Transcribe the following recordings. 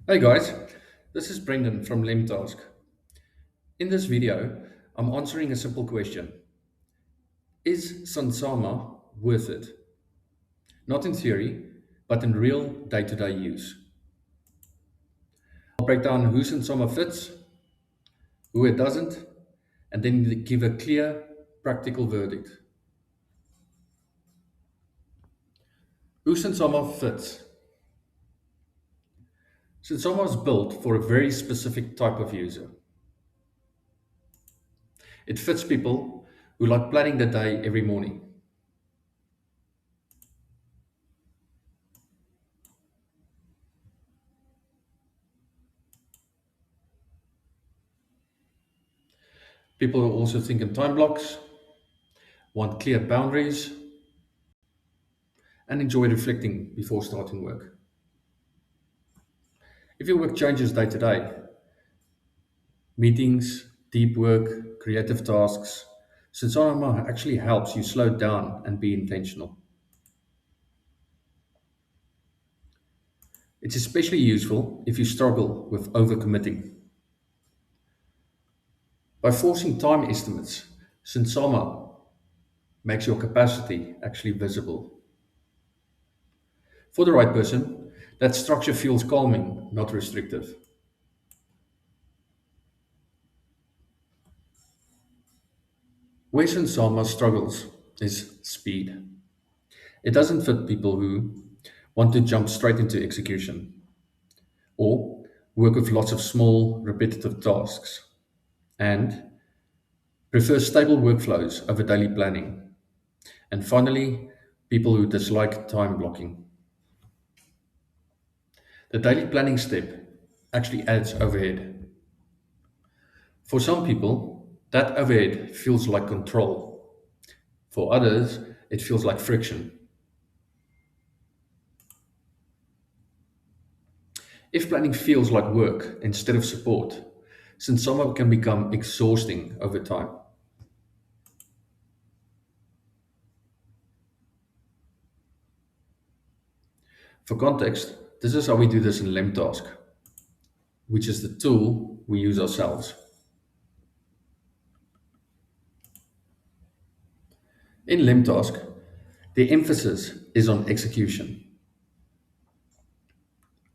Hey guys, this is Brendan from LemTask. In this video, I'm answering a simple question. Is Sansama worth it? Not in theory, but in real day-to-day use. I'll break down who Sansama fits, who it doesn't, and then give a clear, practical verdict. Who Sansama fits? Sansama is built for a very specific type of user. It fits people who like planning the day every morning. People who also think in time blocks, want clear boundaries, and enjoy reflecting before starting work. If your work changes day to day, meetings, deep work, creative tasks, Sunsama actually helps you slow down and be intentional. It's especially useful if you struggle with overcommitting. By forcing time estimates, Sunsama makes your capacity actually visible. For the right person, that structure feels calming, not restrictive. Where Sunsama struggles is speed. It doesn't fit people who want to jump straight into execution or work with lots of small, repetitive tasks and prefer stable workflows over daily planning. And finally, people who dislike time blocking. The daily planning step actually adds overhead. For some people, that overhead feels like control. For others, it feels like friction. If planning feels like work instead of support, since some of it can become exhausting over time. For context, this is how we do this in LemTask, which is the tool we use ourselves. In LemTask, the emphasis is on execution.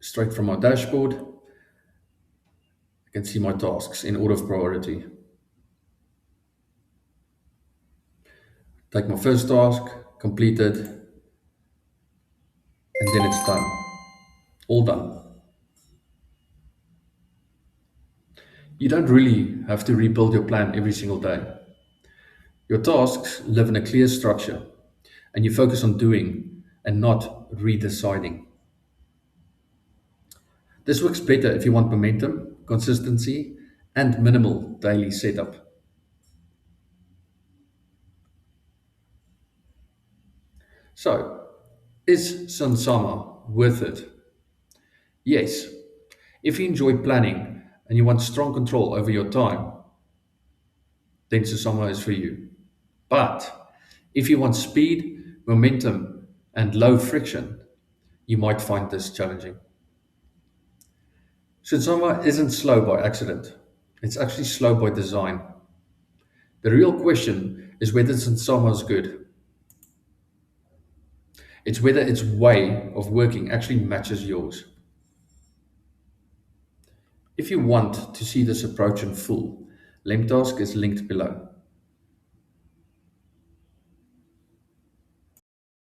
Straight from my dashboard, I can see my tasks in order of priority. Take my first task, complete it, and then it's done. All done. You don't really have to rebuild your plan every single day. Your tasks live in a clear structure, and you focus on doing and not redeciding. This works better if you want momentum, consistency, and minimal daily setup. So, is Sunsama worth it? Yes. If you enjoy planning and you want strong control over your time, then Sunsama is for you. But if you want speed, momentum, and low friction, you might find this challenging. Sunsama isn't slow by accident. It's actually slow by design. The real question is whether Sunsama is good. It's whether its way of working actually matches yours. If you want to see this approach in full, LemTask is linked below.